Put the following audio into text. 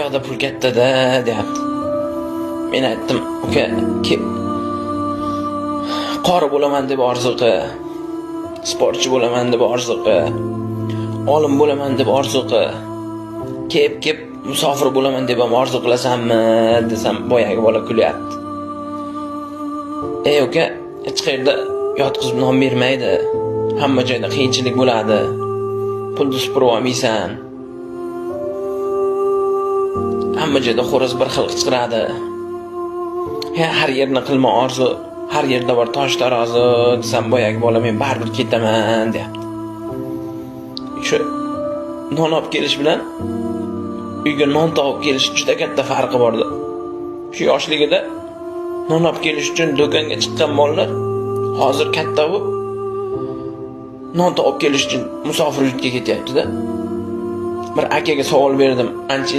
yoqda pul katta-da, deyapti. Men aytdim, uka, qori bo'laman deb orzuqi, sportchi bo'laman deb orzuqi, olim bo'laman deb orzuqi, kep musofir bo'laman deb ham orzu qilasanmi desam, boyagi bola kulyapti. Uka, hech qayerda yotqizib non bermaydi. Hamma joyda qiyinchilik bo'ladi. Pulni supurib olmaysan. Hamma joyda xo'roz bir xil qichqiradi. Har yerni qilma orzu, har yerda bor tosh tarozi desam, boyagi bola men baribir ketaman deyapti. Shu non olib kelish bilan uyga non topib kelish juda katta farqi bordi. Shu yoshligida non olib kelish uchun do'konga chiqqan bolalar hozir katta bo'lib non topib kelish uchun musofir yurtga ketyapti-da. Bir akaga savol berdim, ancha